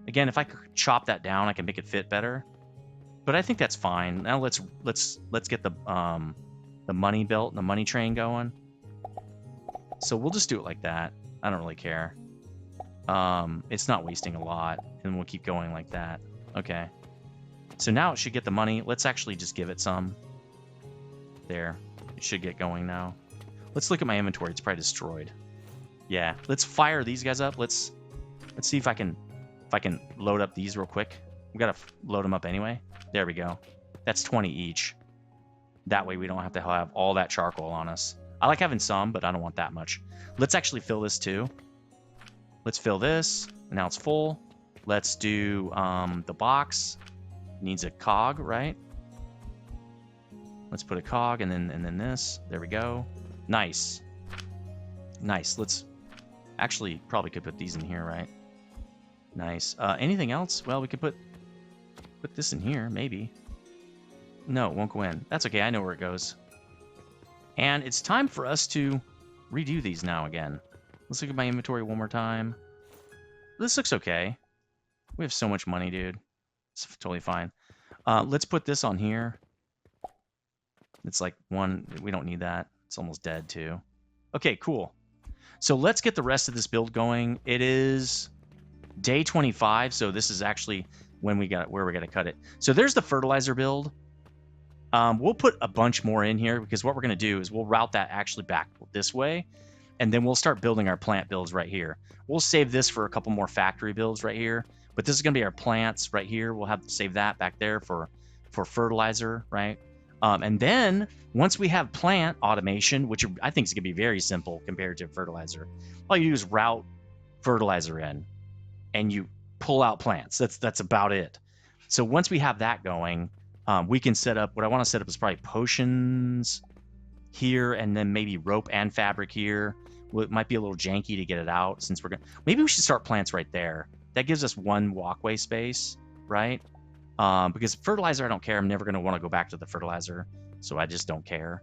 Again, if I could chop that down, I can make it fit better. But I think that's fine. Now let's get the money belt and the money train going. So we'll just do it like that. I don't really care. It's not wasting a lot, and we'll keep going like that. Okay. So now it should get the money. Let's actually just give it some. There. It should get going now. Let's look at my inventory. It's probably destroyed. Yeah. Let's fire these guys up. Let's see if I can load up these real quick. We gotta load them up anyway. There we go. That's 20 each. That way we don't have to have all that charcoal on us. I like having some, but I don't want that much. Let's actually fill this too. Let's fill this. Now it's full. Let's do the box. Needs a cog, right? Let's put a cog and then this. There we go. Nice. Nice. Let's actually probably could put these in here, right? Nice. Anything else? Well, we could put this in here, maybe. No, it won't go in. That's okay. I know where it goes. And it's time for us to redo these now again. Let's look at my inventory one more time. This looks okay. We have so much money, dude. It's totally fine. Let's put this on here. It's like one. We don't need that. It's almost dead, too. Okay, cool. So let's get the rest of this build going. It is day 25, so this is actually when we got where we're gonna cut it. So there's the fertilizer build. We'll put a bunch more in here because what we're gonna do is we'll route that actually back this way, and then we'll start building our plant builds right here. We'll save this for a couple more factory builds right here, but this is gonna be our plants right here. We'll have to save that back there for fertilizer, right? And then once we have plant automation, which I think is gonna be very simple compared to fertilizer, all you do is route fertilizer in, and you pull out plants. That's about it. So once we have that going, we can set up, what I want to set up is probably potions here, and then maybe rope and fabric here. Well, it might be a little janky to get it out since we're going to, maybe we should start plants right there. That gives us one walkway space, right? Because fertilizer, I don't care. I'm never going to want to go back to the fertilizer, so I just don't care.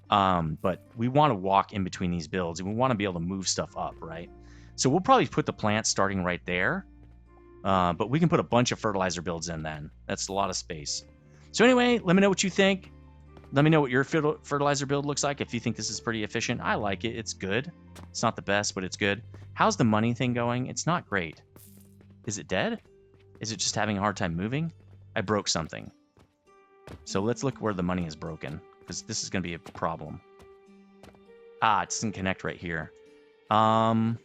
But we want to walk in between these builds, and we want to be able to move stuff up, right? So we'll probably put the plants starting right there. But we can put a bunch of fertilizer builds in then. That's a lot of space. So anyway, let me know what you think. Let me know what your fertilizer build looks like. If you think this is pretty efficient, I like it. It's good. It's not the best, but it's good. How's the money thing going? It's not great. Is it dead? Is it just having a hard time moving? I broke something. So let's look where the money is broken, because this is going to be a problem. Ah, it doesn't connect right here. Let's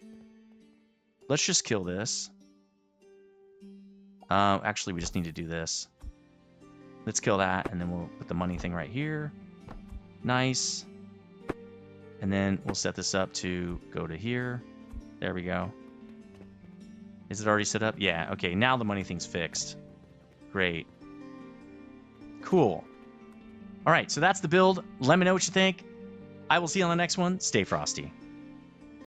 just kill this. Actually, we just need to do this. Let's kill that, and then we'll put the money thing right here. Nice. And then we'll set this up to go to here. There we go. Is it already set up? Yeah, okay, now the money thing's fixed. Great. Cool. All right, so that's the build. Let me know what you think. I will see you on the next one. Stay frosty.